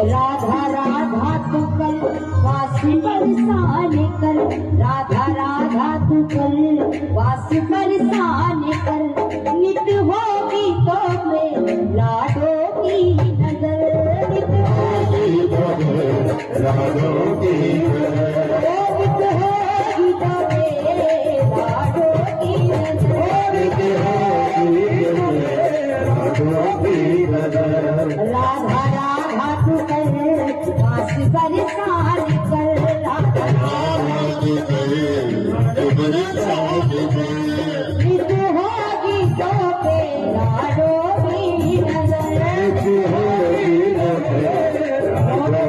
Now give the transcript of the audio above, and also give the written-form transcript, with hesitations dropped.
राधा राधा तू कल वासी बरसान कर, राधा राधा तू कल वासी बरसान कर, नित होगी तो में लाडों की नजर, नित होगी तो में लाडों की नजर, नित होगी तो में लाडों की नजर, नित होगी तो में लाडों की नजर। राधा राधा तू कर वासी बरसान कर, राधा राधा तू कर वासी बरसान